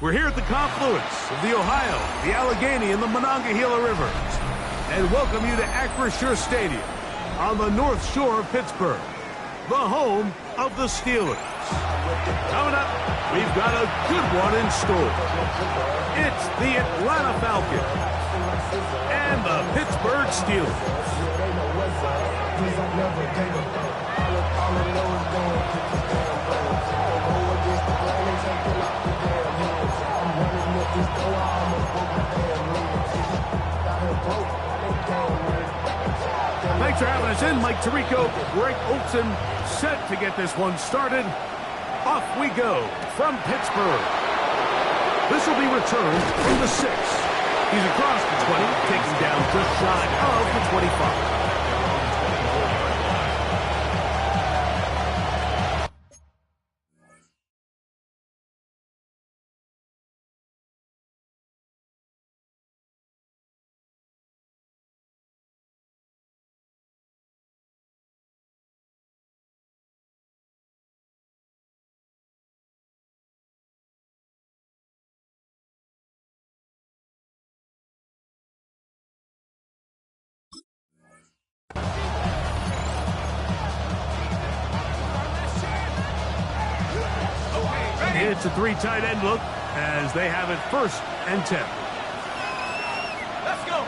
We're here at the confluence of the Ohio, the Allegheny, and the Monongahela Rivers, and welcome you to Acrisure Stadium on the North Shore of Pittsburgh, the home of the Steelers. Coming up, we've got a good one in store. It's the Atlanta Falcons and the Pittsburgh Steelers. Thanks for having us in. Mike Tirico, Greg Olson, set to get this one started. Off we go from Pittsburgh. This will be returned from the 6. He's across the 20, taking down just shy of the 25. It's a 3 tight end look as they have it 1st and 10. Let's go.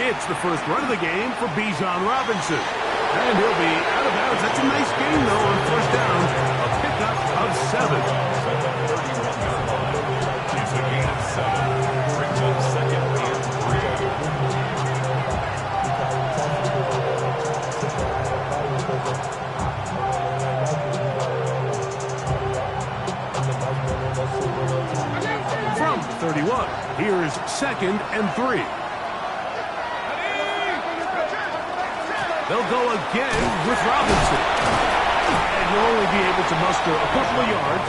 It's the first run of the game for Bijan Robinson. And he'll be out of bounds. That's a nice gain, though, on 1st down. A pickup of 7. It's a gain of 7. Brings up 2nd and 3. From 31, here's 2nd and 3. They'll go again with Robinson. And you'll only be able to muster a couple of yards.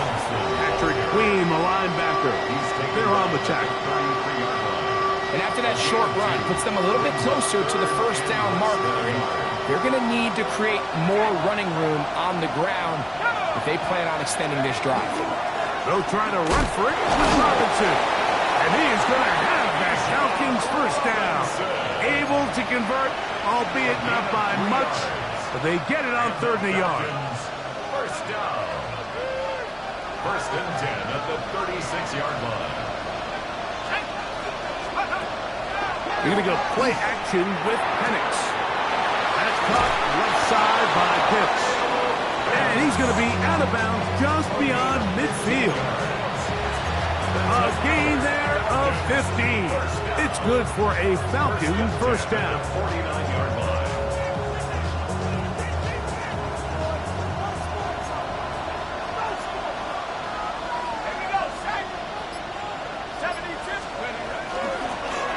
Patrick Queen, the linebacker. They're on the tackle. And after that short run, puts them a little bit closer to the 1st down marker. They're going to need to create more running room on the ground if they plan on extending this drive. They'll try to run for it with Robinson. And he is going to have that Falcons 1st down. Able to convert, albeit not by much, but they get it on 3rd and a yard. 1st down. 1st and 10 at the 36-yard line. You're going to go play action with Penix. That's caught left side by Pitts. And he's going to be out of bounds just beyond midfield. A gain there of 15. It's good for a Falcon 1st down. 49-yard line.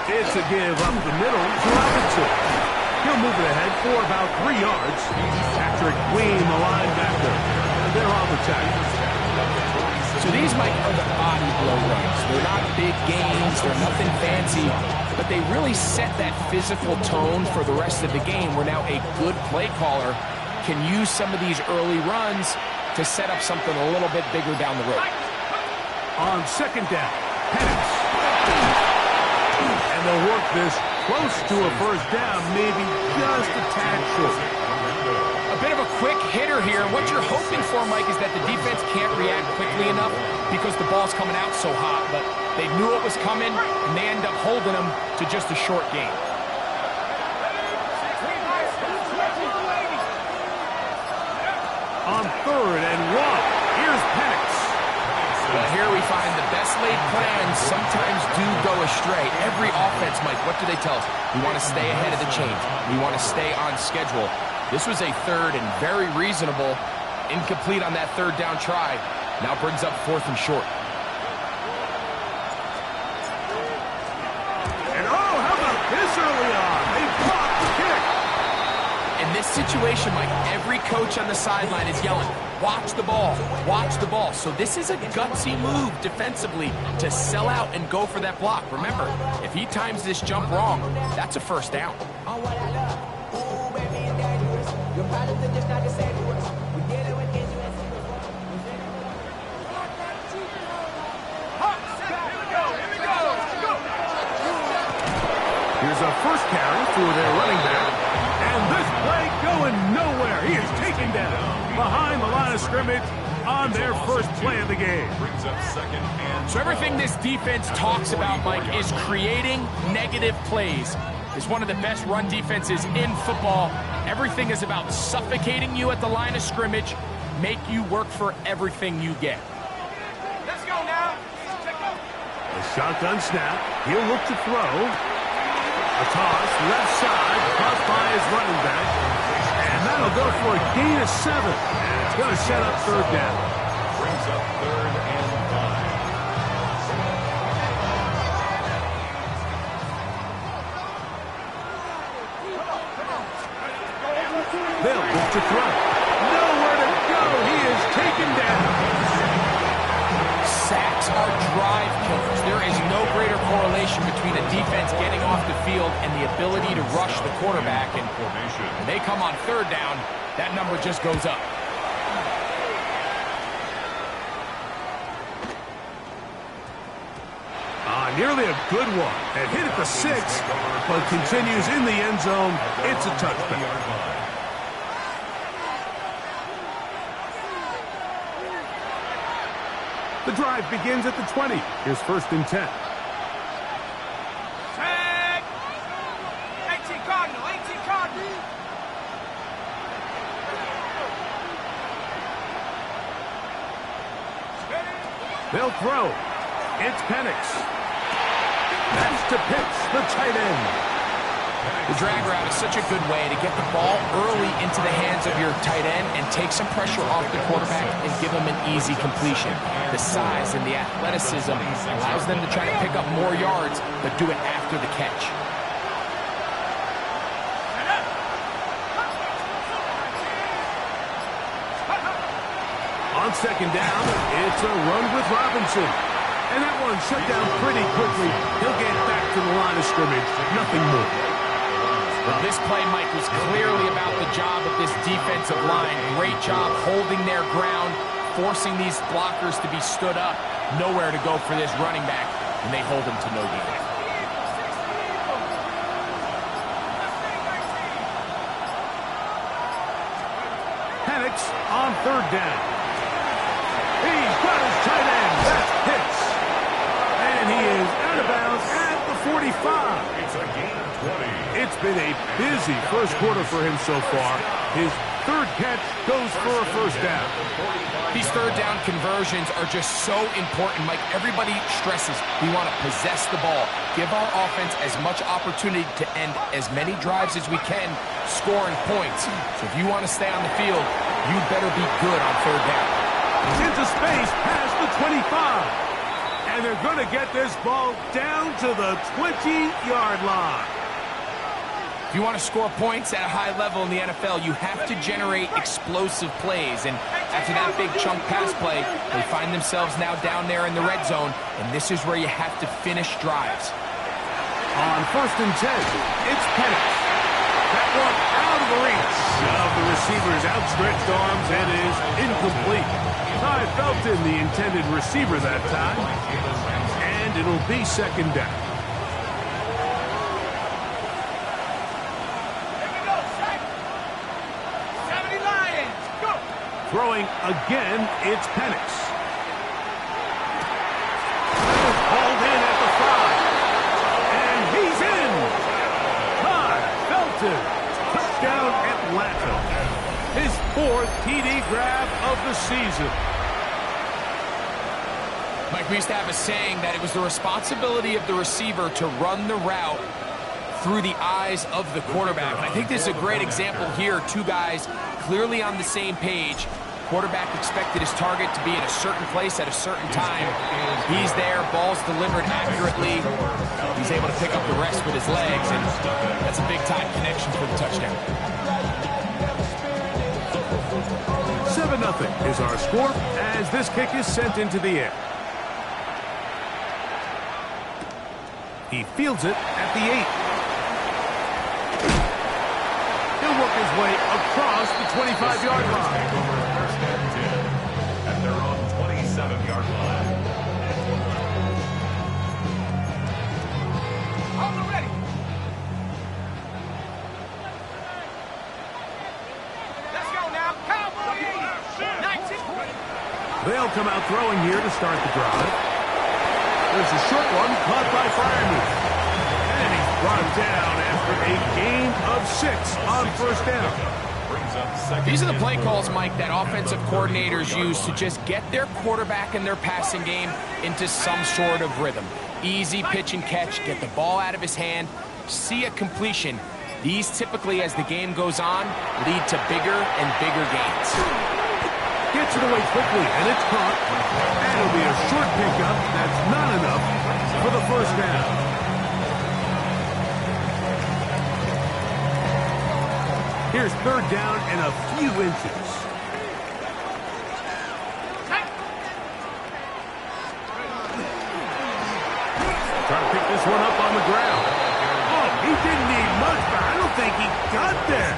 It's a give up the middle to Robinson. He'll move it ahead for about 3 yards. Patrick Queen, the linebacker. And they're on the tackle. So these, Mike, are the body blow runs. They're not big gains. They're nothing fancy. But they really set that physical tone for the rest of the game where now a good play caller can use some of these early runs to set up something a little bit bigger down the road. On 2nd down, Penix. And they'll work this close to a 1st down, maybe just a tad short. A bit of a quick hitter here. What you're hoping for, Mike, is that the defense can't react quickly enough because the ball's coming out so hot. But they knew it was coming, and they end up holding them to just a short gain. On 3rd and 1, here's Penix. Well, here we find the best laid plans sometimes do go astray. Every offense, Mike, what do they tell us? We want to stay ahead of the chains. We want to stay on schedule. This was a 3rd and very reasonable. Incomplete on that 3rd down try. Now brings up 4th and short. situation, Mike, every coach on the sideline is yelling, watch the ball, watch the ball. So this is a gutsy move defensively to sell out and go for that block. Remember, if he times this jump wrong, that's a first down. Here's a first carry for their running back. And this play going nowhere. He is taken down behind the line of scrimmage on their first play of the game. So everything this defense talks about, Mike, is creating negative plays. It's one of the best run defenses in football. Everything is about suffocating you at the line of scrimmage, make you work for everything you get. Let's go now. A shotgun snap. He'll look to throw. A toss, left side, crossed by his running back. And that'll go for a gain of 7. And it's going to set up third down. Brings up 3rd and 5. They'll look to throw. Nowhere to go. He is taken down. Sacks are drive killers. There is no greater correlation between a defense getting off the field and the ability to rush the quarterback. And when they come on third down, that number just goes up. Nearly a good one. It hit at the 6, but continues in the end zone. It's a touchdown. The drive begins at the 20. Here's 1st and 10. Tag. 18 Cardinal, 18 Cardinal. They'll throw. It's Penix. That's to Pitts, the tight end. The drag route is such a good way to get the ball early into the hands of your tight end and take some pressure off the quarterback and give him an easy completion. The size and the athleticism allows them to try to pick up more yards, but do it after the catch. On 2nd down, it's a run with Robinson. And that one shut down pretty quickly. He'll get back to the line of scrimmage. Nothing more. Well, this play, Mike, was clearly about the job of this defensive line. Great job holding their ground, forcing these blockers to be stood up. Nowhere to go for this running back, and they hold him to no gain. Penix on 3rd down. He's got his tight end. That's Pitts. And he is out of bounds at the 45. It's a gain of 20. It's been a busy first quarter for him so far. His 3rd catch goes for a 1st down. These 3rd down conversions are just so important, Mike. Everybody stresses we want to possess the ball, give our offense as much opportunity to end as many drives as we can, scoring points. So if you want to stay on the field, you better be good on 3rd down. Into space past the 25. And they're going to get this ball down to the 20-yard line. If you want to score points at a high level in the NFL, you have to generate explosive plays. And after that big chunk pass play, they find themselves now down there in the red zone. And this is where you have to finish drives. On 1st and 10, it's Penix. That one out of the reach of the receiver's outstretched arms and is incomplete. Ty Felton, the intended receiver that time. And it'll be 2nd down. Throwing again, it's Penix. Hauled in at the 5. And he's in. Ty Felton. Touchdown Atlanta. His 4th TD grab of the season. Mike, we used to have a saying that it was the responsibility of the receiver to run the route through the eyes of the quarterback. And I think this is a great example here. 2 guys clearly on the same page. Quarterback expected his target to be in a certain place at a certain time. He's there, ball's delivered accurately. He's able to pick up the rest with his legs, and that's a big-time connection for the touchdown. 4-0 is our score as this kick is sent into the air. He fields it at the 8. He'll work his way across the 25-yard line. First and 10 at their own 27-yard line. Hold it ready. Let's go now. Cowboys. 19. They'll come out throwing here to start the drive. There's a short one caught by Fryermuth. And he's brought down after a gain of 6 on first down. These are the play calls, Mike, that offensive coordinators use to just get their quarterback and their passing game into some sort of rhythm. Easy pitch and catch, get the ball out of his hand, see a completion. These typically, as the game goes on, lead to bigger and bigger gains. Gets it away quickly, and it's caught. And it'll be a short pickup. That's not enough for the first down. Here's third down and a few inches. Trying to pick this one up on the ground. Oh, he didn't need much, but I don't think he got there.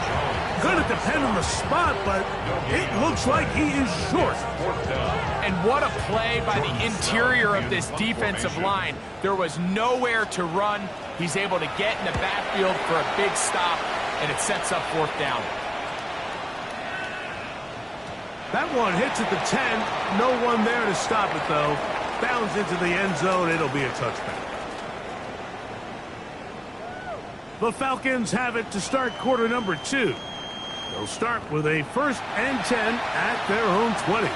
Gonna depend on the spot, but it looks like he is short. And what a play by the interior of this defensive line. There was nowhere to run. He's able to get in the backfield for a big stop, and it sets up fourth down. That one hits at the 10. No one there to stop it, though. Bounds into the end zone. It'll be a touchback. The Falcons have it to start quarter number 2. They'll start with a 1st and 10 at their own 20.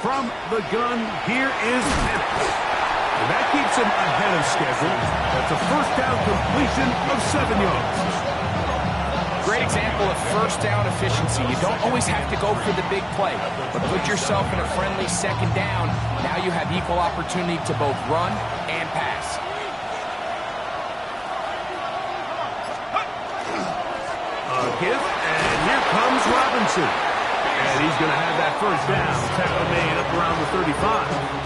From the gun, here is Hennis. And that keeps him ahead of schedule. That's a first down completion of 7 yards. Great example of first down efficiency. You don't always have to go for the big play, but put yourself in a friendly second down. Now you have equal opportunity to both run and pass. A give, and here comes Robinson. And he's going to have that first down. Tackle made up around the 35.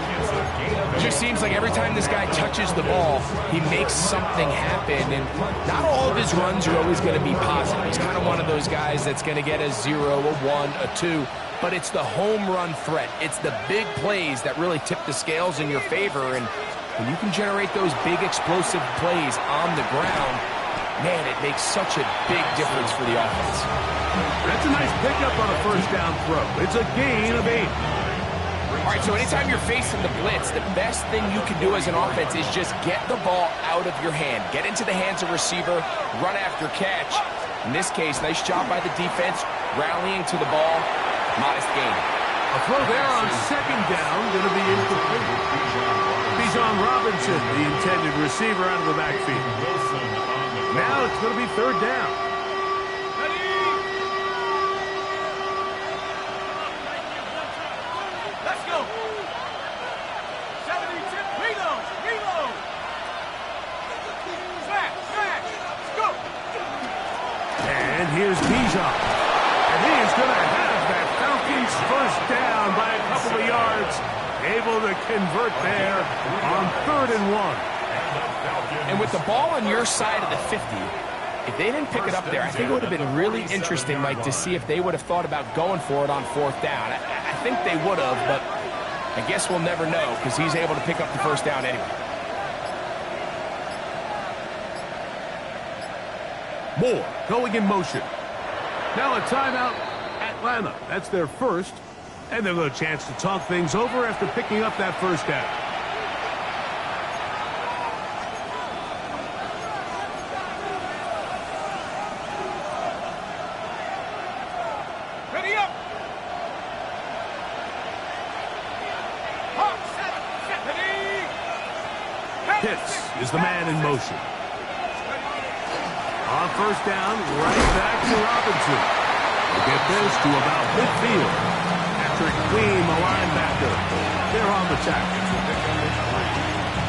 It just seems like every time this guy touches the ball, he makes something happen. And not all of his runs are always going to be positive. He's kind of one of those guys that's going to get a 0, a 1, a 2. But it's the home run threat. It's the big plays that really tip the scales in your favor. And when you can generate those big explosive plays on the ground, man, it makes such a big difference for the offense. That's a nice pickup on a first down throw. It's a gain of 8. All right, so anytime you're facing the blitz, the best thing you can do as an offense is just get the ball out of your hand. Get into the hands of receiver, run after catch. In this case, nice job by the defense, rallying to the ball, modest gain. A throw there on second down, going to be incomplete. Bijan Robinson, the intended receiver, out of the backfield. Now it's going to be third down. Let's go. 72. Reload. Reload. Smash. Smash. Let's go. And here's Bijan. And he is going to have that Falcons first down by a couple of yards. Able to convert there on 3rd and 1. And with the ball on your side of the 50, if they didn't pick it up there, I think it would have been really interesting, Mike, to see if they would have thought about going for it on 4th down. I think they would have, but I guess we'll never know because he's able to pick up the first down anyway. Moore going in motion. Now a timeout, Atlanta. That's their first. And they'll have a chance to talk things over after picking up that first down. Ready up. Pitts is the man in motion. On first down, right back to Robinson. We'll get this to about midfield. At Patrick Queen, the linebacker. They're on the tackle.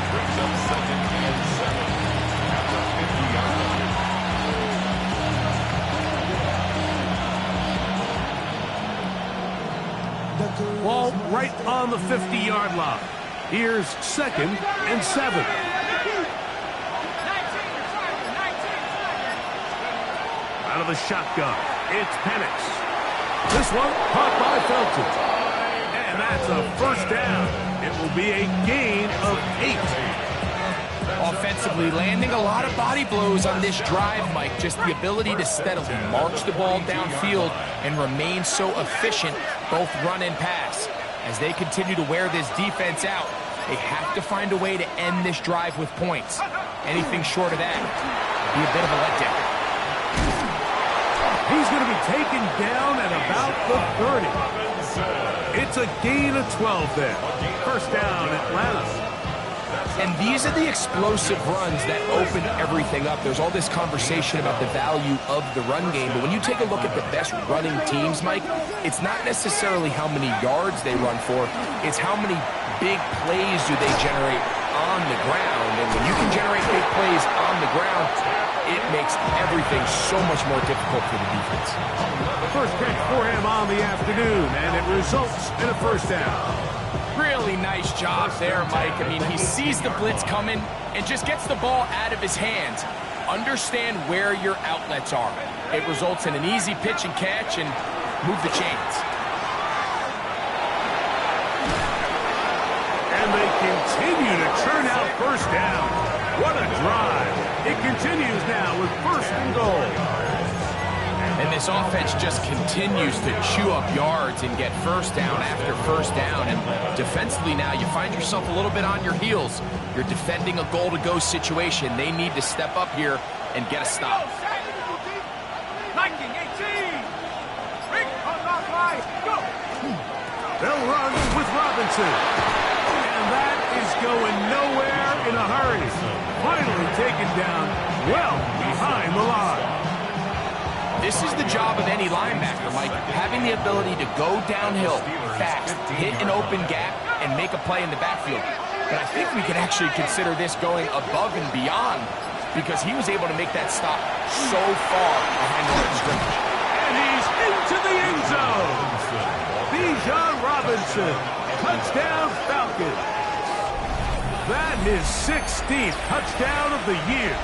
Brings up 2nd and 7 at the 50-yard line. Ball right on the 50-yard line. Here's 2nd and 7. Out of the shotgun, it's Penix. This one caught by Felton. And that's a first down. It will be a gain of 8. Offensively, landing a lot of body blows on this drive, Mike. Just the ability to steadily march the ball downfield and remain so efficient, both run and pass. As they continue to wear this defense out, they have to find a way to end this drive with points. Anything short of that would be a bit of a letdown. He's going to be taken down at about the 30. It's a gain of 12 there. First down, Atlanta. And these are the explosive runs that open everything up. There's all this conversation about the value of the run game, but when you take a look at the best running teams, Mike, it's not necessarily how many yards they run for, it's how many big plays do they generate on the ground. And when you can generate big plays on the ground, it makes everything so much more difficult for the defense. First catch for him on the afternoon, and it results in a first down. Really nice job there, Mike. I mean, he sees the blitz coming and just gets the ball out of his hands. Understand where your outlets are. It results in an easy pitch and catch and move the chains. And they continue to churn out first down. What a drive. It continues now with 1st and goal. And this offense just continues to chew up yards and get first down after first down. And defensively now, you find yourself a little bit on your heels. You're defending a goal-to-go situation. They need to step up here and get a stop. 19, 18. Rick, on our line, go. They'll run with Robinson. And that is going nowhere in a hurry. Finally taken down well behind the line. This is the job of any linebacker, Mike, having the ability to go downhill fast, hit an open gap, and make a play in the backfield. But I think we can actually consider this going above and beyond because he was able to make that stop so far behind the line of scrimmage. And he's into the end zone. Bijan Robinson, touchdown Falcons. That is 16th touchdown of the year.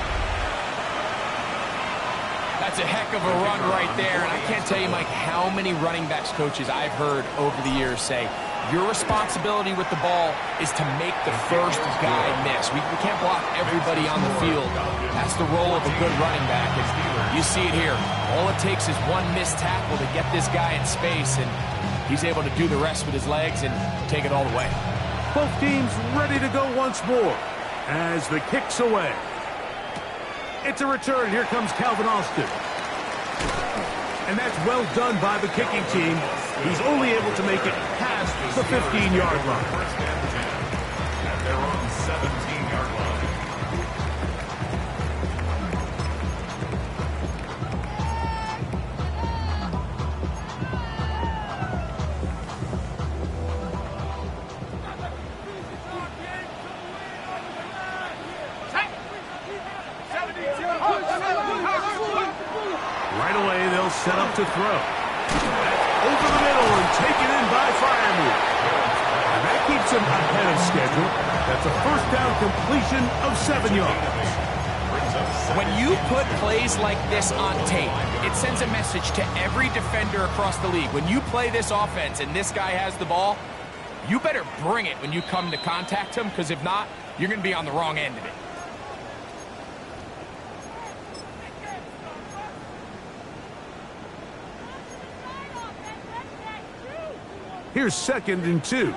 That's a heck of a run right there, and I can't tell you, Mike, how many running backs coaches I've heard over the years say, your responsibility with the ball is to make the first guy miss. We can't block everybody on the field. That's the role of a good running back. And you see it here. All it takes is one missed tackle to get this guy in space, and he's able to do the rest with his legs and take it all the way. Both teams ready to go once more as the kick's away. It's a return. Here comes Calvin Austin. And that's well done by the kicking team. He's only able to make it past the 15-yard line. First and 10 at their own 17-yard line. Right away, they'll set up to throw. That's over the middle and taken in by Firemouth. And that keeps him ahead of schedule. That's a first down completion of 7 yards. When you put plays like this on tape, it sends a message to every defender across the league. When you play this offense and this guy has the ball, you better bring it when you come to contact him, because if not, you're going to be on the wrong end of it. Here's 2nd and 2.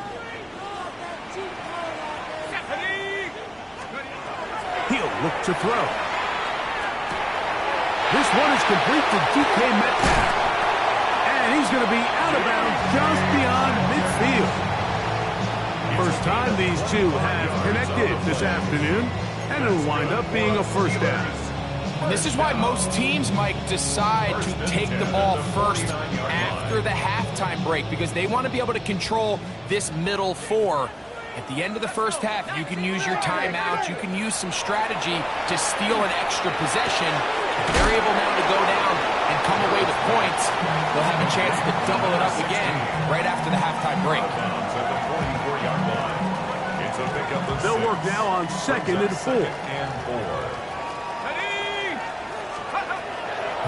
He'll look to throw. This one is complete to DK Metcalf. And he's going to be out of bounds just beyond midfield. First time these two have connected this afternoon, and it'll wind up being a first down. And this is why most teams, Mike, decide to take the ball first after the halftime break, because they want to be able to control this middle four. At the end of the first half, you can use your timeout, you can use some strategy to steal an extra possession. If they're able now to go down and come away with points, they'll have a chance to double it up again right after the halftime break. They'll work now on 2nd and 4.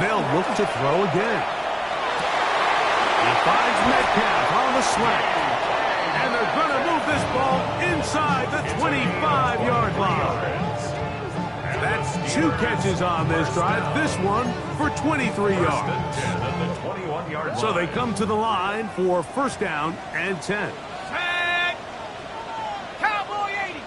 They'll look to throw again. He finds Metcalf on the slant. And they're going to move this ball inside the 25-yard line. That's 2 catches on this drive. This one for 23 yards. So they come to the line for 1st down and 10. Cowboy 80.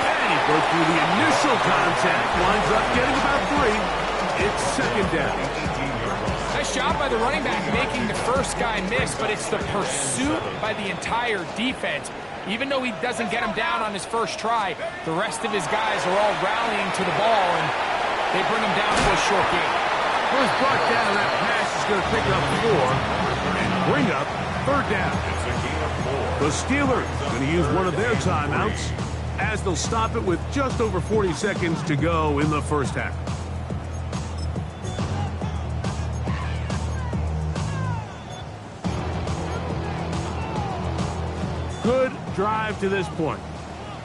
And he broke through the initial contact. Winds up getting about 3. It's 2nd down. Nice job by the running back making the first guy miss, but it's the pursuit by the entire defense. Even though he doesn't get him down on his first try, the rest of his guys are all rallying to the ball, and they bring him down to a short gain. First brought down, that pass is going to pick up 4 and bring up 3rd down. The Steelers going to use one of their timeouts as they'll stop it with just over 40 seconds to go in the first half. Good drive to this point.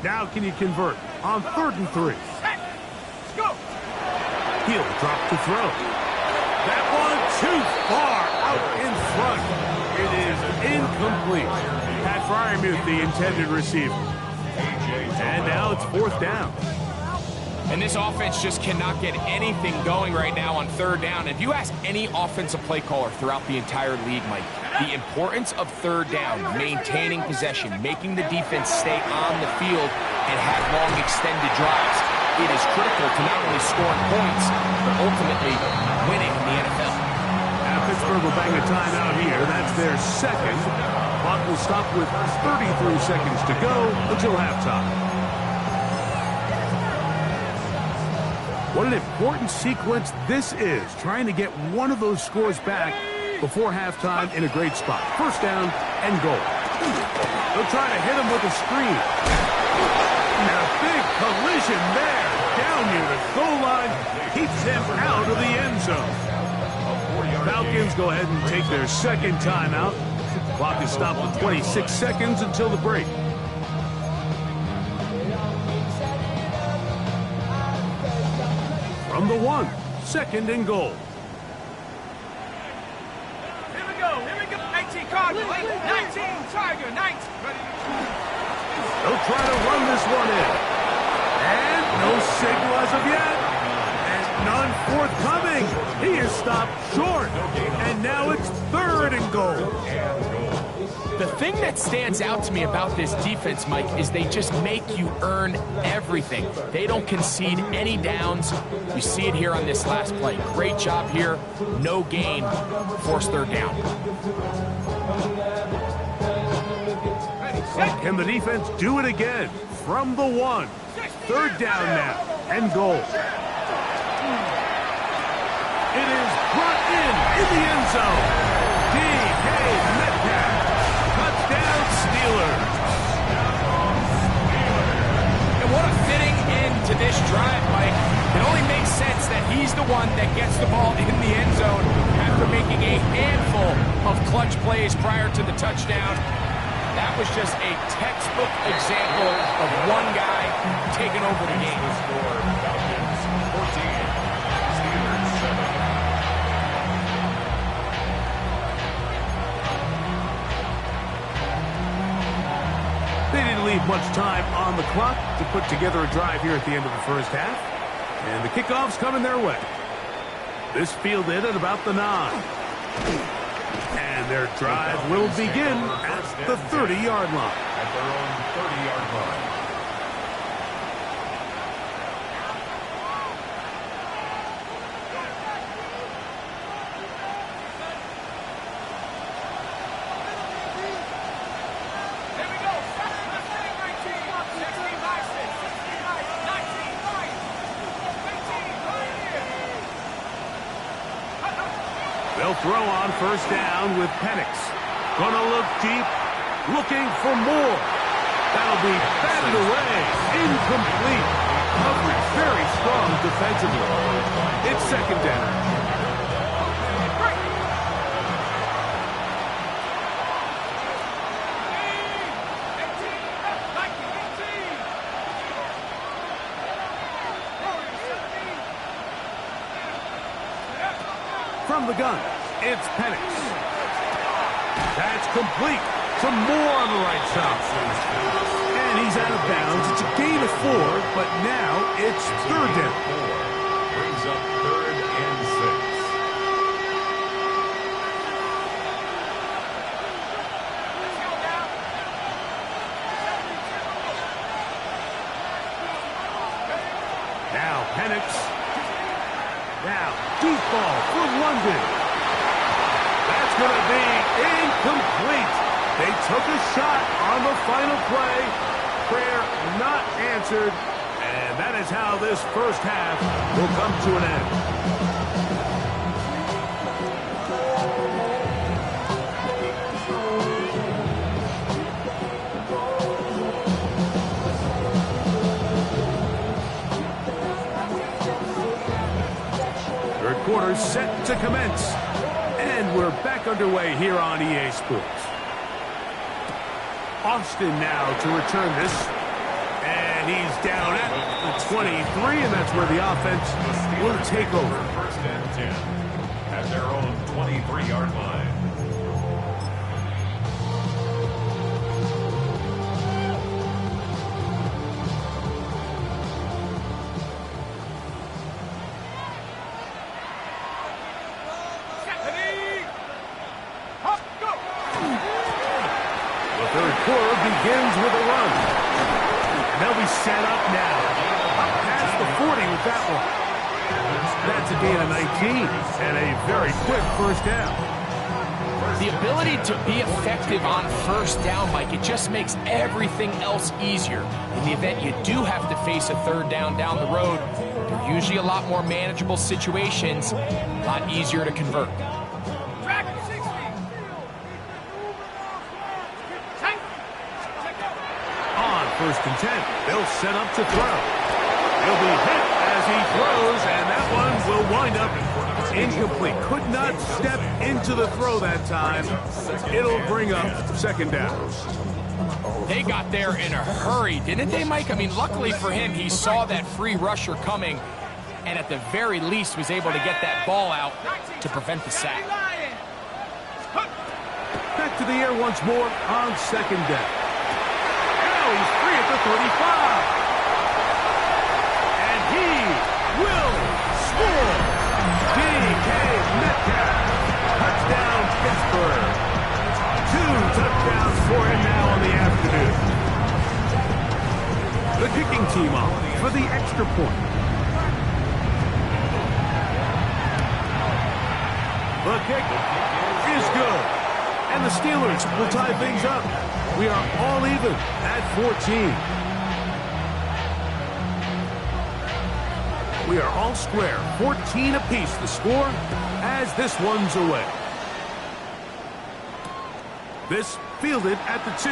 Now can you convert on 3rd and 3? Let's go. He'll drop to throw. That one too far out in front. It is incomplete. Pat Fryermuth, the intended receiver. And now it's 4th down. And this offense just cannot get anything going right now on 3rd down. If you ask any offensive play caller throughout the entire league, Mike, the importance of 3rd down, maintaining possession, making the defense stay on the field and have long extended drives, it is critical to not only scoring points, but ultimately winning in the NFL. Now Pittsburgh will bang a timeout here. That's their 2nd. Clock will stop with 33 seconds to go until halftime. What an important sequence this is, trying to get one of those scores back before halftime in a great spot. 1st down and goal. They'll try to hit him with a screen. And a big collision there, down near the goal line, keeps him out of the end zone. Falcons go ahead and take their 2nd timeout. Clock is stopped with 26 seconds until the break. From the 1, 2nd and goal. Here we go. 19 Cardinal, 19 Tiger, 19. They'll try to run this one in. And no signal as of yet. And none forthcoming. He is stopped short. And now it's 3rd and goal. The thing that stands out to me about this defense, Mike, is they just make you earn everything. They don't concede any downs. You see it here on this last play. Great job here. No gain. Force 3rd down. Can the defense do it again? From the 1. 3rd down now. And goal. It is brought in the end zone. D.K. Metcalf. Touchdown Steelers. And what a fitting end to this drive, Mike. It only makes sense that he's the one that gets the ball in the end zone after making a handful of clutch plays prior to the touchdown. That was just a textbook example of one guy taking over the game. They didn't leave much time on the clock to put together a drive here at the end of the first half. And the kickoff's coming their way. This fielded at about the 9. And their drive will begin at the 30-yard line. At their own 30-yard line. Here we go. They'll throw on first down with Penix. Gonna look deep, looking for more. That'll be batted away, incomplete. Coverage very strong defensively. It's second down. From the gun, it's Penix. That's complete. Some more on the right side. And he's out of bounds. It's a gain of 4, but now it's third down. Brings up 3rd and 6. Now Penix. Now deep ball for London. That's going to be incomplete. They took a shot on the final play. Prayer not answered. And that is how this first half will come to an end. Third quarter set to commence. And we're back underway here on EA Sports. Austin now to return this. And he's down at the 23, and that's where the offense will take over. 1st and 10 at their own 23-yard line. Third quarter begins with a run. They'll be set up now. Past the 40 with that one. That's a gain of 19 and a very quick first down. The ability to be effective on first down, Mike, it just makes everything else easier. In the event you do have to face a third down the road, they're usually a lot more manageable situations, a lot easier to convert. First and 10. They'll set up to throw. He'll be hit as he throws, and that one will wind up incomplete. Could not step into the throw that time. It'll bring up second down. They got there in a hurry, didn't they, Mike? I mean, luckily for him, he saw that free rusher coming, and at the very least was able to get that ball out to prevent the sack. Back to the air once more on second down. He's free at the 35. And he will score. D.K. Metcalf. Touchdown, Pittsburgh. 2 touchdowns for him now on the afternoon. The kicking team on for the extra point. The kick is good. And the Steelers will tie things up. We are all even at 14. We are all square, 14 apiece the score as this one's away. This fielded at the 2.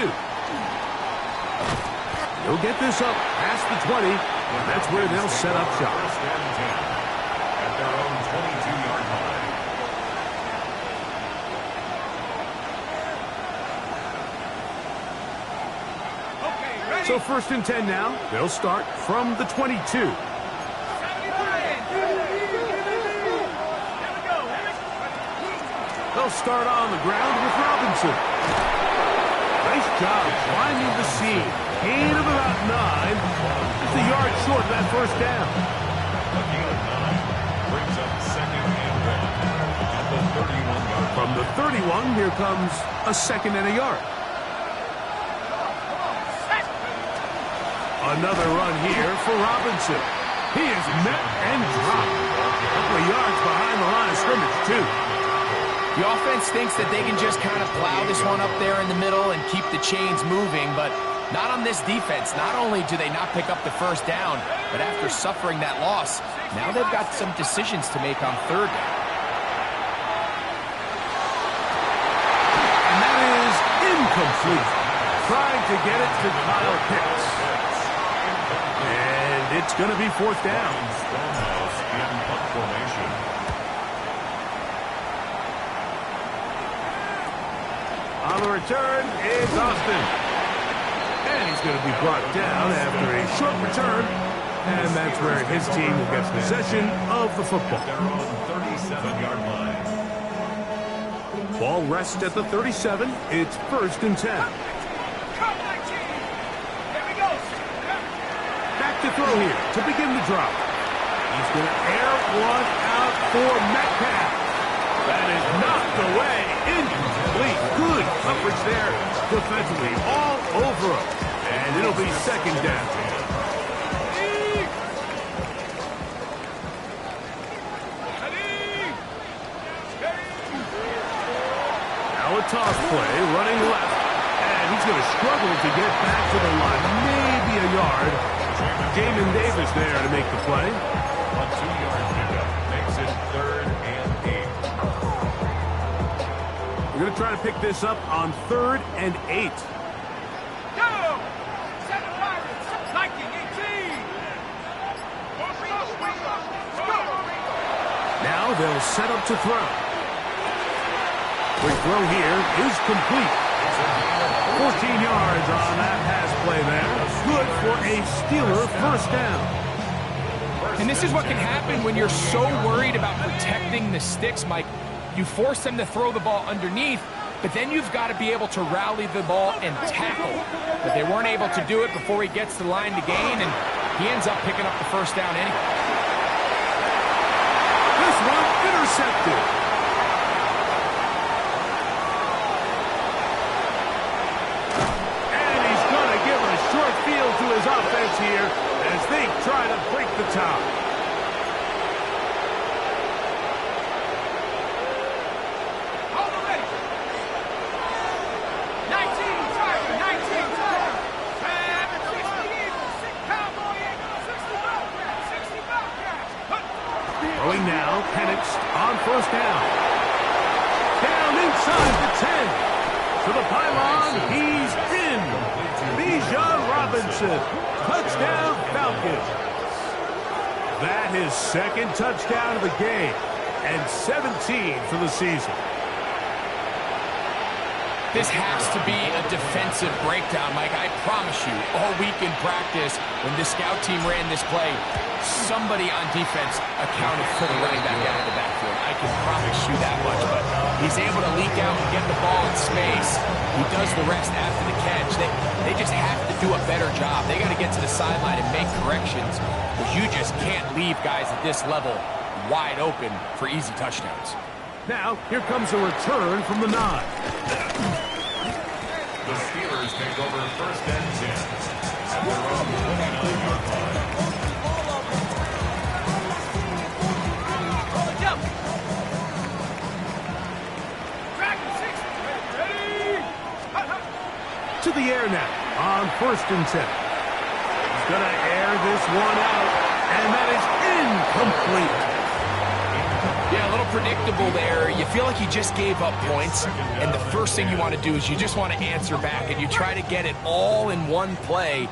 He'll get this up past the 20, and that's where they'll set up shop. 1st and 10 at their own 22-yard line. So 1st and 10 now. They'll start from the 22. They'll start on the ground with Robinson. Nice job climbing the seam. Gain of about 9. Just a yard short of that first down. A gain of 9 brings up 2nd and 1 at the 31-yard line. From the 31, here comes a 2nd and a yard. Another run here for Robinson. He is met and dropped. A couple of yards behind the line of scrimmage, too. The offense thinks that they can just kind of plow this one up there in the middle and keep the chains moving, but not on this defense. Not only do they not pick up the first down, but after suffering that loss, now they've got some decisions to make on third down. incomplete. Trying to get it to Kyle Pitts. And it's going to be fourth down. Stonehouse in punt formation. On the return, it's Austin. And he's going to be brought down after a short return. And that's where his team will get possession of the football. Their own 37-yard line. Ball rests at the 37. It's 1st and 10. Back to throw here to begin the drop. He's going to air one out for Metcalf. That is knocked away. Incomplete. Good coverage there defensively all over him. And it'll be 2nd down. Now a toss play, running left. And he's going to struggle to get back to the line. Maybe a yard. Jamin Davis there to make the play. A 2-yard pickup makes it 3rd and 8. We're going to try to pick this up on 3rd and 8. Go! 7 Pirates, Viking 18. Now they'll set up to throw. Quick throw here is complete. 14 yards on that pass play there. Good for a Steeler 1st down. And this is what can happen when you're so worried about protecting the sticks, Mike. You force them to throw the ball underneath, but then you've got to be able to rally the ball and tackle. But they weren't able to do it before he gets to the line to gain, and he ends up picking up the 1st down anyway. This one intercepted. And he's going to give a short field to his offense here as they try to break the top. Throwing now, Penix on 1st down. Down inside the 10. To the pylon, he's in. Bijan Robinson. Touchdown, Falcons. That his 2nd touchdown of the game. And 17 for the season. This has to be a defensive breakdown, Mike. I promise you, all week in practice, when the scout team ran this play, somebody on defense accounted for the running back out of the backfield. I can promise you that much, but he's able to leak out and get the ball in space. He does the rest after the catch. They just have to do a better job. They got to get to the sideline and make corrections, because you just can't leave guys at this level wide open for easy touchdowns. Now, here comes a return from the 9. The Steelers take over 1st and 10 at their own 29-yard line. To the air now on 1st and 10. He's going to air this one out, and that is incomplete. Yeah, a little predictable there. You feel like he just gave up points, and the first thing you want to do is you just want to answer back, and you try to get it all in one play.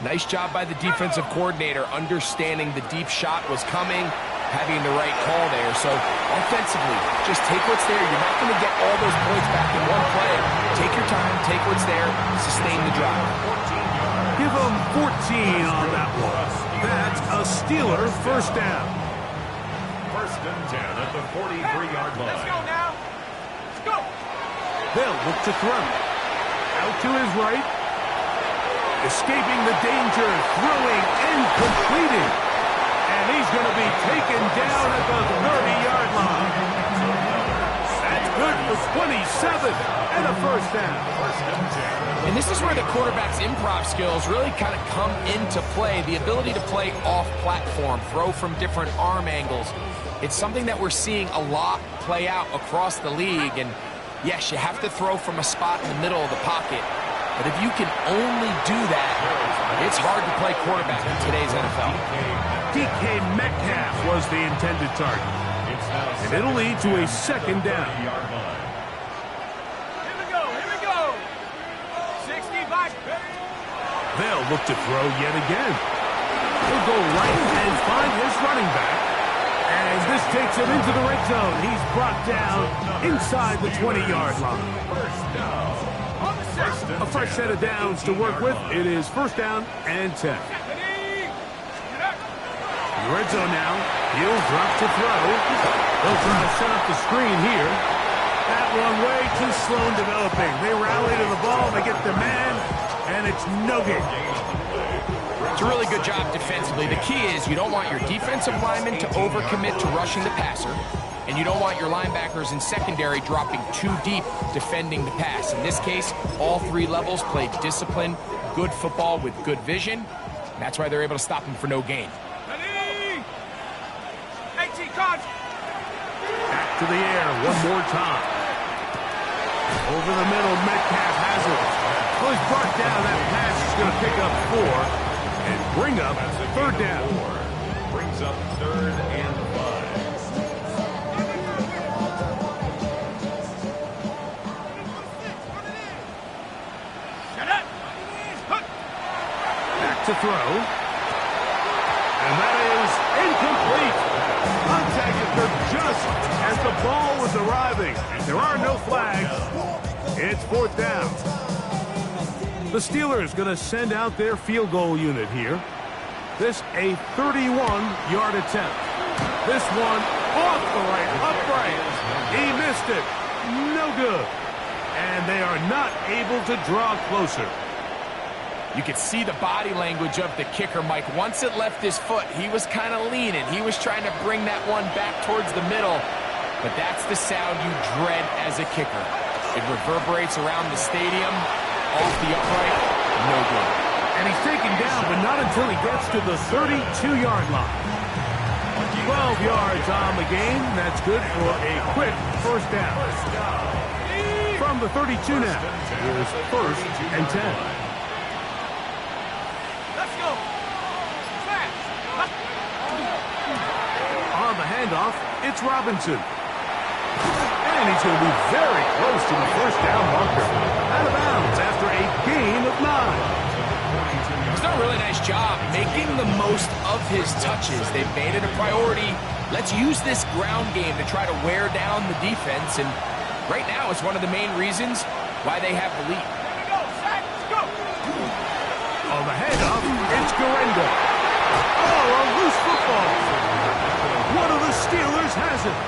Nice job by the defensive coordinator, understanding the deep shot was coming, having the right call there. So offensively, just take what's there. You're not going to get all those points back in one play. Take your time, take what's there, sustain the drive. Give him 14 on that one. That's a Steeler 1st down. 1st and 10 at the 43-yard line. Let's go now. Let's go. They'll look to throw. Out to his right. Escaping the danger, throwing and completing. And he's going to be taken down at the 30-yard line. That's good for 27 and a 1st down. 1st and 10. And this is where the quarterback's improv skills really kind of come into play. The ability to play off-platform, throw from different arm angles. It's something that we're seeing a lot play out across the league. And yes, you have to throw from a spot in the middle of the pocket. But if you can only do that, it's hard to play quarterback in today's NFL. DK Metcalf was the intended target. And it'll lead to a 2nd down. Here we go. Here we go. They'll look to throw yet again. He'll go right and find his running back. And this takes him into the red zone. He's brought down inside the 20-yard line. A fresh set of downs to work with. It is first down and 10. Red zone now. He'll drop to throw. They'll try to set up the screen here. That one way too slow in developing. They rally to the ball. They get the man, and it's no gain. It's a really good job defensively. The key is you don't want your defensive linemen to overcommit to rushing the passer, and you don't want your linebackers in secondary dropping too deep defending the pass. In this case, all three levels played disciplined, good football with good vision. That's why they're able to stop him for no gain. Back to the air one more time. Over the middle, Metcalf has it. Well, he's brought down. That pass is going to pick up 4 and bring up third down. Brings up 3rd and 5. Back to throw. And that is incomplete. Contact occurred just as the ball was arriving. There are no flags. It's fourth down. The Steelers going to send out their field goal unit here. This a 31-yard attempt. This one off the right, upright. He missed it. No good. And they are not able to draw closer. You could see the body language of the kicker, Mike. Once it left his foot, he was kind of leaning. He was trying to bring that one back towards the middle. But that's the sound you dread as a kicker. It reverberates around the stadium, off the upright, no good. And he's taken down, but not until he gets to the 32-yard line. 12 yards on the game. That's good for a quick first down. From the 32 now, here's first and 10. On the handoff, it's Robinson. And he's going to be very close to the first down marker. Out of bounds after a gain of 9. He's done a really nice job making the most of his touches. They've made it a priority. Let's use this ground game to try to wear down the defense. And right now, it's one of the main reasons why they have the lead. On the handoff, it's Garenda. Oh, a loose football. One of the Steelers has it.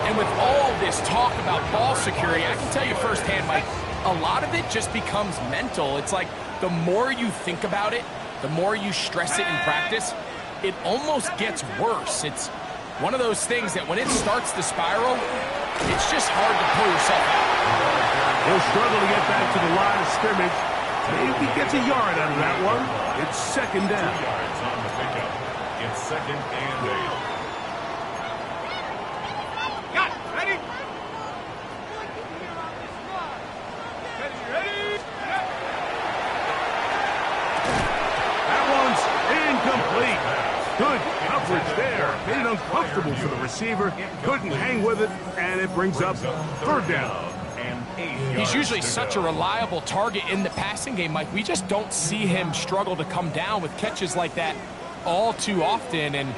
And with all this talk about ball security, I can tell you firsthand, Mike, a lot of it just becomes mental. It's like the more you think about it, the more you stress it in practice, it almost gets worse. It's one of those things that when it starts to spiral, it's just hard to pull yourself out. He'll struggle to get back to the line of scrimmage. Maybe he gets a yard out of that one. It's second down. 2 yards on the pickup. It's 2nd and 8. Good coverage there. Made it uncomfortable for the receiver. Couldn't hang with it, and it brings up third down. He's usually such a reliable target in the passing game, Mike. We just don't see him struggle to come down with catches like that all too often. And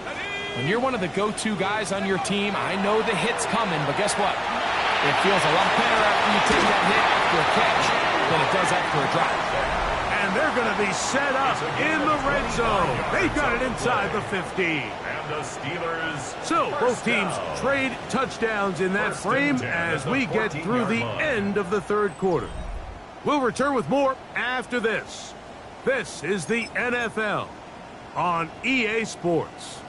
when you're one of the go-to guys on your team, I know the hit's coming, but guess what? It feels a lot better after you take that hit after a catch than it does after a drop. And they're going to be set up in the red zone. They've got it inside the 15. And the Steelers. So both teams trade touchdowns in that frame as we get through the end of the third quarter. We'll return with more after this. This is the NFL on EA Sports.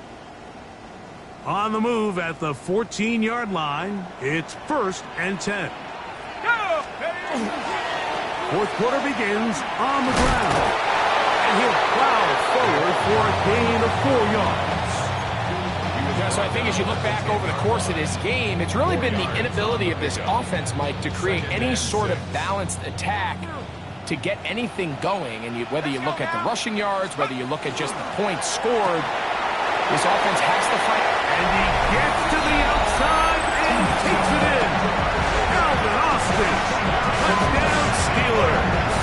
On the move at the 14-yard line, it's first and 10. Fourth quarter begins on the ground. And he'll plow forward for a gain of 4 yards. Yeah, so I think as you look back over the course of this game, it's really been the inability of this offense, Mike, to create any sort of balanced attack to get anything going. And whether you look at the rushing yards, whether you look at just the points scored, this offense has to fight. And he gets to the outside and takes it in. Calvin Austin, touchdown Steelers.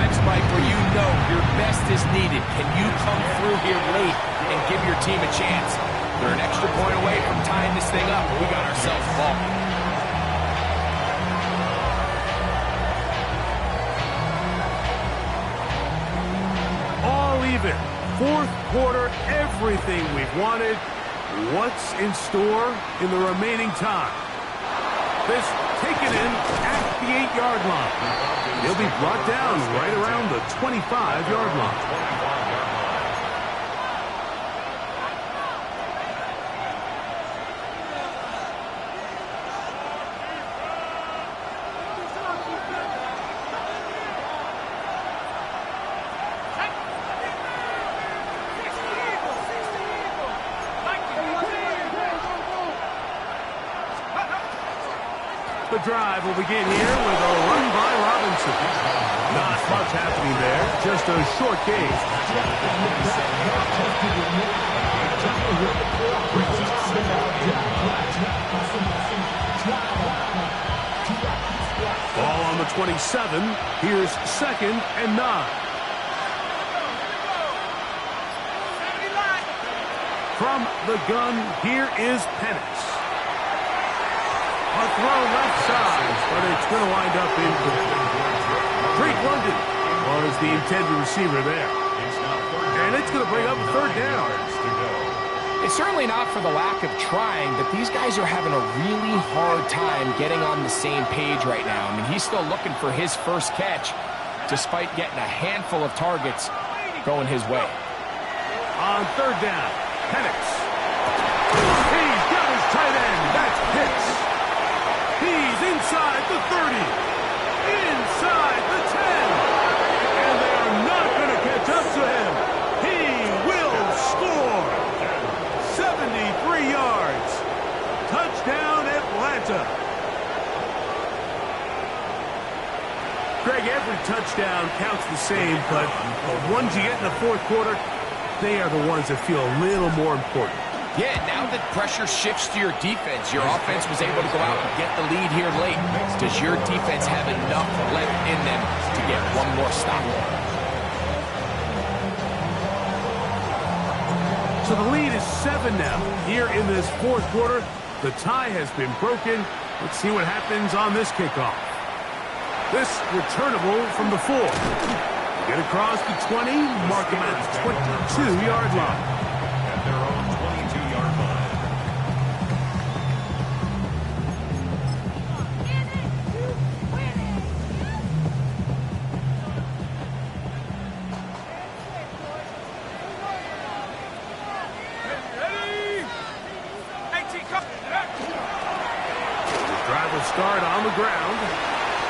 times, Mike, where you know your best is needed. Can you come through here late and give your team a chance? They're an extra point away from tying this thing up. We got ourselves a ball. All even. Fourth quarter, everything we've wanted. What's in store in the remaining time? This taken in at the 8-yard line. He'll be brought down right around the 25-yard line. The drive will begin here with a run by Robinson. Not much happening there, just a short gain. Ball on the 27. Here's 2nd and 9. From the gun, here is Penix. A throw left side, but it's going to wind up incomplete. Drake London was the intended receiver there. And it's going to bring up 3rd down. It's certainly not for the lack of trying, but these guys are having a really hard time getting on the same page right now. I mean, he's still looking for his first catch, despite getting a handful of targets going his way. On 3rd down, Penix. He's got his tight end. That's Pitts. He's inside the 30, inside the 10, and they are not going to catch up to him. He will score. 73 yards. Touchdown, Atlanta. Greg, every touchdown counts the same, but the ones you get in the fourth quarter, they are the ones that feel a little more important. Yeah, now that pressure shifts to your defense, your offense was able to go out and get the lead here late. Does your defense have enough left in them to get one more stop? So the lead is 7 now. Here in this fourth quarter, the tie has been broken. Let's see what happens on this kickoff. This returnable from the 4. Get across the 20, mark him at the 22-yard line. At their own 22-yard line. The drive will start on the ground,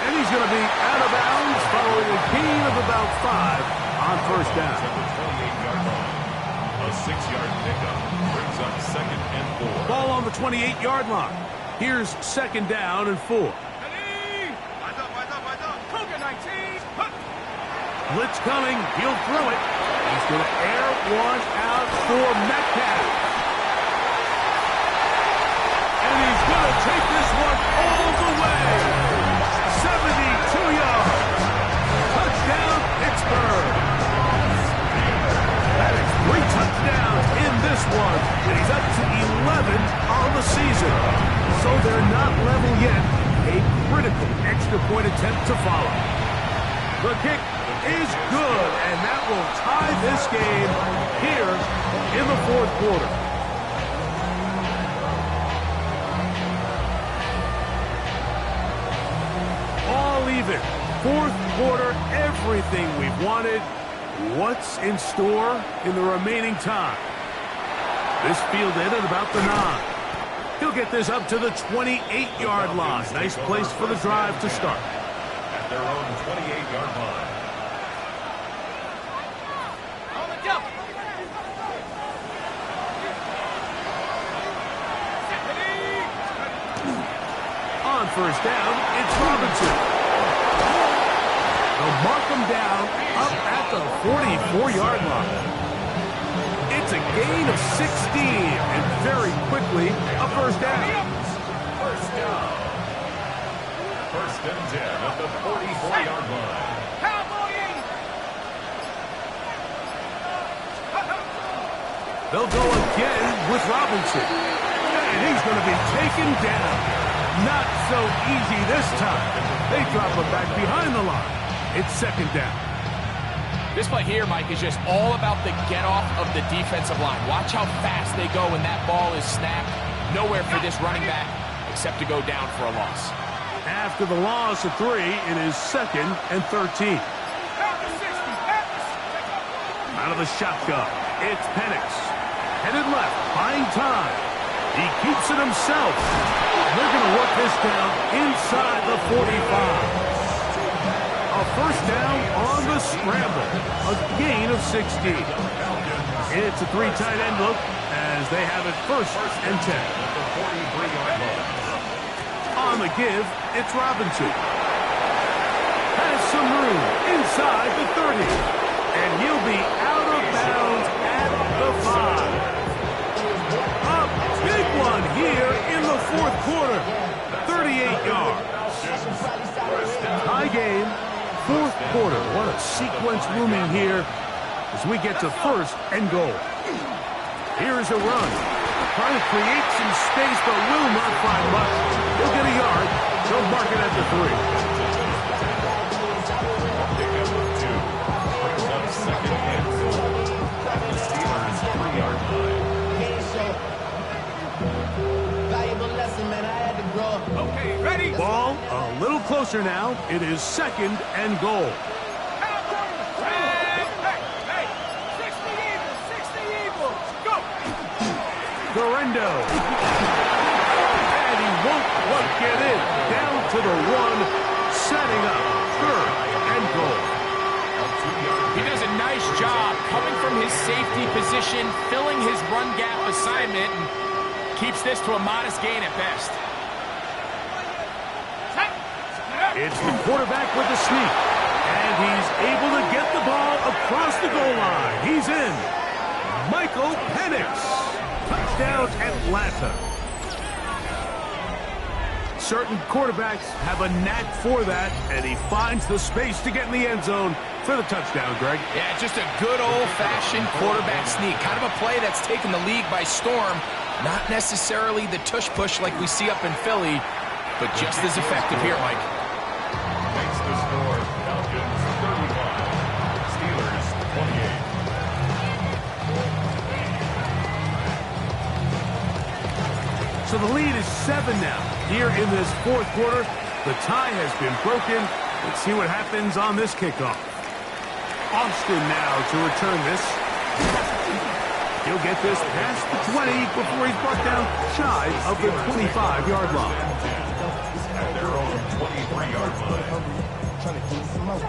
and he's going to be out of bounds following a gain of about 5 on 1st down. At the 28-yard line. A 6-yard pickup brings up 2nd and 4. Ball on the 28-yard line. Here's 2nd down and 4. Blitz coming. He'll throw it. He's going to air one out for Metcalf. And he's going to take this one all the way. 72 yards. Touchdown, Pittsburgh. That is 3 touchdowns in this one. And he's up to 11 on the season. So they're not level yet. A critical extra point attempt to follow. The kick is good, and that will tie this game here in the fourth quarter. All even. Fourth quarter, everything we've wanted. What's in store in the remaining time? This fielded at about the 9. He'll get this up to the 28-yard line. Nice place for the drive to start. At their own 28-yard line. On 1st down, it's Robinson. They'll mark him down up at the 44-yard line. It's a gain of 16, and very quickly, a 1st down. First down. 1st and 10 at the 44-yard line. They'll go again with Robinson. And he's going to be taken down. Not so easy this time. They drop him back behind the line. It's second down. This play here, Mike, is just all about the get-off of the defensive line. Watch how fast they go when that ball is snapped. Nowhere for this running back except to go down for a loss. After the loss of 3, it is 2nd and 13. Out of the shotgun, it's Penix. Headed left, buying time. He keeps it himself. They're going to work this down inside the 45. A first down on the scramble. A gain of 16. It's a 3 tight end look as they have it 1st and 10. On the give, it's Robinson. Has some room inside the 30. And he'll be out of bounds at the 5. A big one here in the 4th quarter. 38 yards. High game. 4th quarter. What a sequence looming here as we get to 1st and goal. Here's a run. Trying to create some space, but will not find much. He'll get a yard. They'll mark it at the 3. Okay, ready? Ball a little closer now. It is 2nd and goal. Hey, 60 Eagles, go! Garendo. And he won't quite get in. Down to the 1, setting up 3rd and goal. He does a nice job coming from his safety position, filling his run gap assignment, and keeps this to a modest gain at best. It's the quarterback with the sneak. And he's able to get the ball across the goal line. He's in. Michael Penix. Touchdown, Atlanta. Certain quarterbacks have a knack for that, and he finds the space to get in the end zone for the touchdown, Greg. Yeah, just a good old-fashioned quarterback sneak. Kind of a play that's taken the league by storm. Not necessarily the tush-push like we see up in Philly, but just as effective here, Mike. Makes the score. Falcons 35. Steelers 28. So the lead is 7 now. Here in this 4th quarter, the tie has been broken. Let's see what happens on this kickoff. Austin now to return this. He'll get this past the 20 before he's brought down shy of the 25-yard line. At their own 23-yard line. Trying to get some more.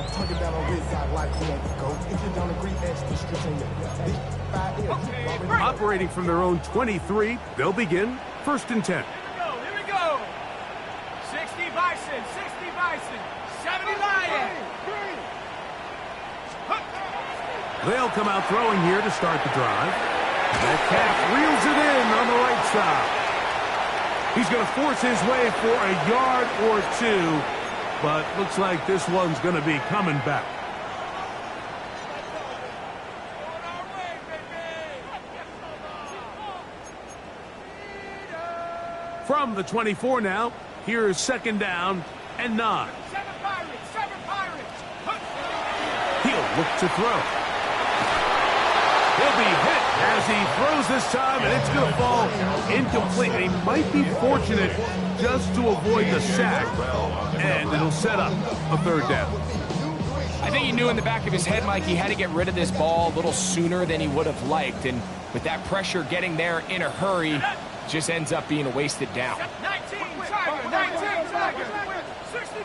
Talking down on his side like he ain't go. If you don't agree, ask the streets on your 5 years. Operating from their own 23, they'll begin 1st and 10. Here we go. 60 Bison, 70 Lion. They'll come out throwing here to start the drive. Metcalf reels it in on the right side. He's going to force his way for a yard or 2, but looks like this one's going to be coming back. From the 24 now, here's 2nd down and 9. 7 Pirates. He'll look to throw. He'll be hit as he throws this time, and it's going to fall incomplete. And he might be fortunate just to avoid the sack, and it'll set up a 3rd down. I think he knew in the back of his head, Mike, he had to get rid of this ball a little sooner than he would have liked. And with that pressure getting there in a hurry, it just ends up being a wasted down. 19 Tiger. 60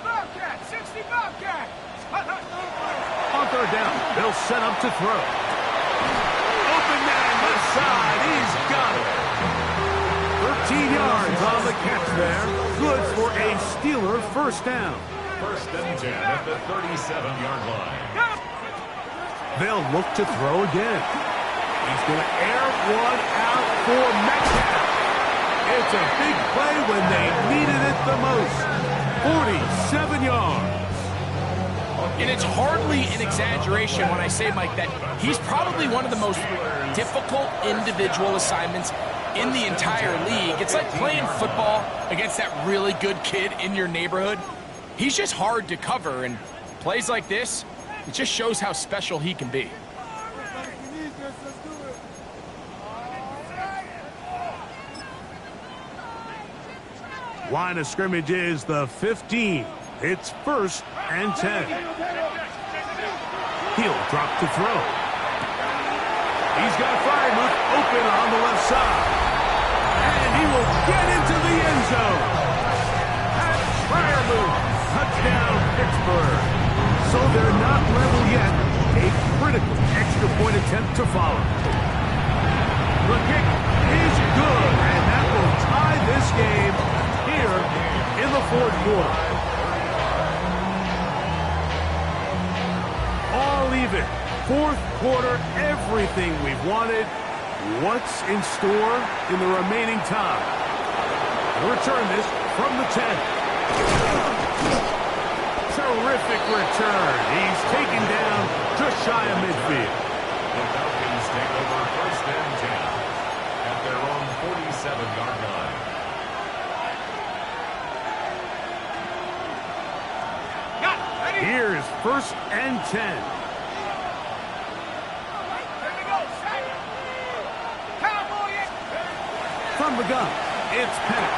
Bobcat. On 3rd down, they'll set up to throw. Open man left side. He's got it. 13 yards on the catch there. Good for a Steeler 1st down. 1st and 10 at the 37-yard line. They'll look to throw again. He's going to air one out for Metcalf. It's a big play when they needed it the most. 47 yards. On And it's hardly an exaggeration when I say, Mike, that he's probably one of the most difficult individual assignments in the entire league. It's like playing football against that really good kid in your neighborhood. He's just hard to cover, and plays like this, it just shows how special he can be. Line of scrimmage is the 15. It's 1st and 10. He'll drop to throw. He's got Freiermuth open on the left side. And he will get into the end zone. That's Freiermuth. Touchdown, Pittsburgh. So they're not level yet. A critical extra point attempt to follow. The kick is good, and that will tie this game here in the 4th quarter. All even. 4th quarter, everything we've wanted. What's in store in the remaining time? Return this from the 10. Terrific return. He's taken down just shy of midfield. The Falcons take over 1st and 10 at their own 47-yard line. Here's 1st and 10. From the gun, it's Penix.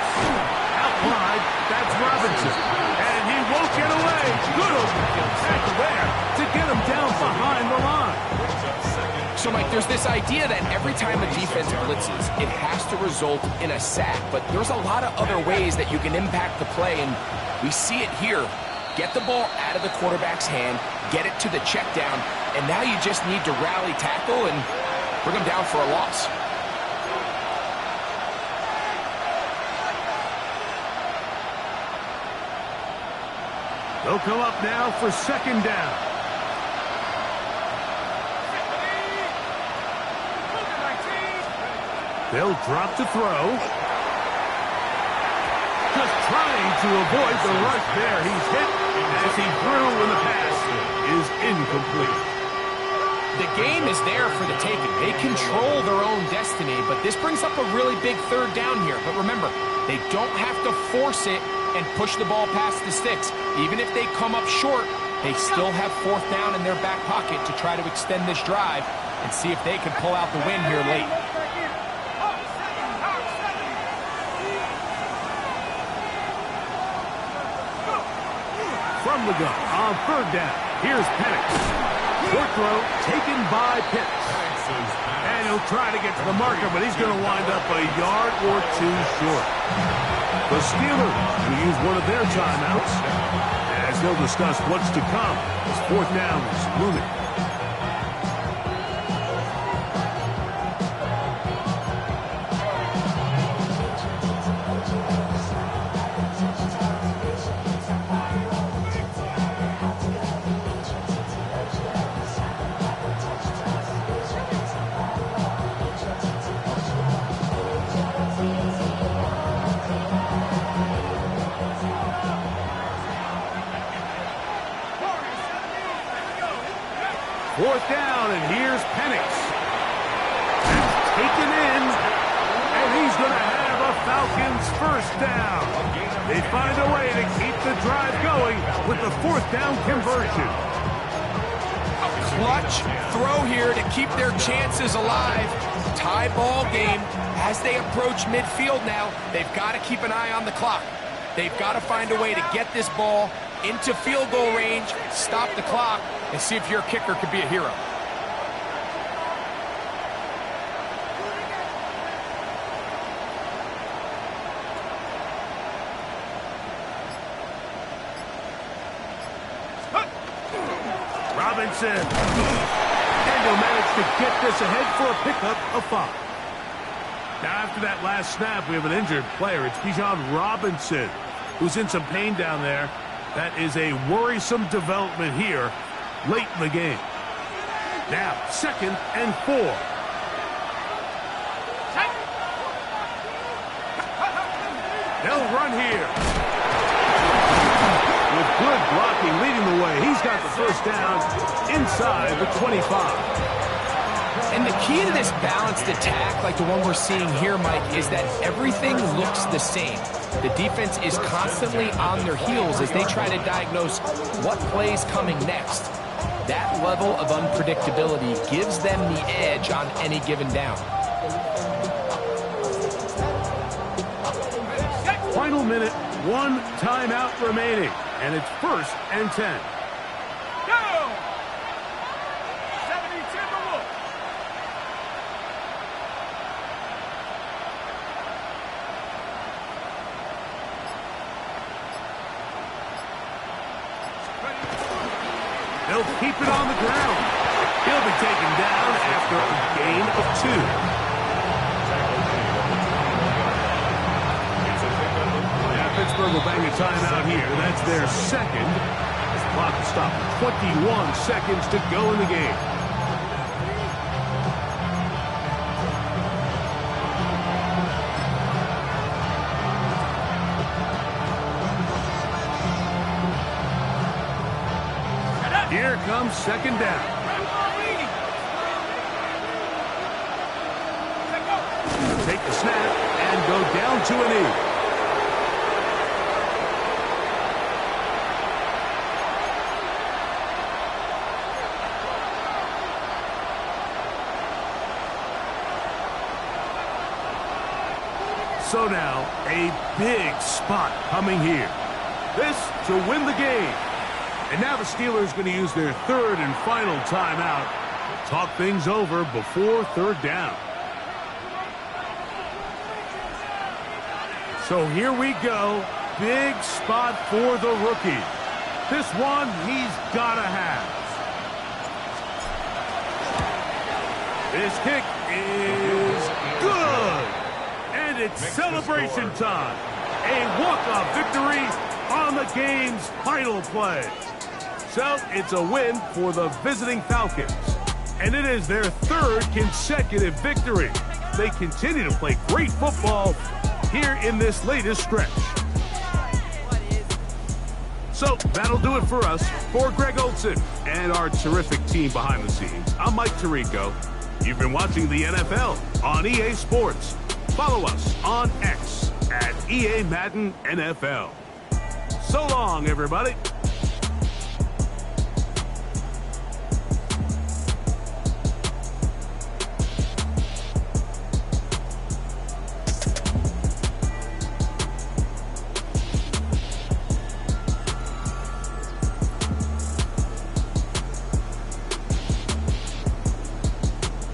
Out wide, that's Robinson. And he won't get away. Good open tackle there to get him down behind the line. So, Mike, there's this idea that every time a defense blitzes, it has to result in a sack. But there's a lot of other ways that you can impact the play, and we see it here. Get the ball out of the quarterback's hand, get it to the check down, and now you just need to rally tackle and bring him down for a loss. They'll come up now for 2nd down. They'll drop to throw. Just trying to avoid the rush there. He's hit as he threw when the pass is incomplete. The game is there for the taking. They control their own destiny, but this brings up a really big 3rd down here. But remember, they don't have to force it and push the ball past the sticks. Even if they come up short, they still have 4th down in their back pocket to try to extend this drive and see if they can pull out the win here late. From the gun on 3rd down, here's Penix. Short throw taken by Pitts. And he'll try to get to the marker, but he's going to wind up a yard or 2 short. The Steelers will use one of their timeouts as they'll discuss what's to come as 4th down is looming. Fourth down, and here's Penix. That's taken in, and he's going to have a Falcons 1st down. They find a way to keep the drive going with the 4th down conversion. A clutch throw here to keep their chances alive. Tie ball game as they approach midfield now. They've got to keep an eye on the clock. They've got to find a way to get this ball into field goal range, stop the clock, and see if your kicker could be a hero. Robinson. And he'll manage to get this ahead for a pickup of 5. Now, after that last snap, we have an injured player. It's Bijan Robinson, who's in some pain down there. That is a worrisome development here late in the game. Now, 2nd and 4. They'll run here. With good blocking leading the way, he's got got the first down inside the 25. And the key to this balanced attack, like the one we're seeing here, Mike, is that everything looks the same. The defense is constantly on their heels as they try to diagnose what play's coming next. That level of unpredictability gives them the edge on any given down. Final minute, 1 timeout remaining, and it's 1st and 10. Go! 70 Timberwolves. They'll keep it on the ground. He'll be taken down after a gain of 2. Pittsburgh will bang a timeout here. That's their second. This clock will stop. 21 seconds to go in the game. Here comes second down. Take the snap and go down to a knee. So now, a big spot coming here. This to win the game. And now the Steelers going to use their third and final timeout. Talk things over before third down. So here we go. Big spot for the rookie. This one he's got to have. This kick is good. And it's celebration time. A walk-off victory on the game's final play. So it's a win for the visiting Falcons. And it is their third consecutive victory. They continue to play great football here in this latest stretch. So that'll do it for us. For Greg Olson and our terrific team behind the scenes, I'm Mike Tirico. You've been watching the NFL on EA Sports. Follow us on X at EA Madden NFL. So long, everybody.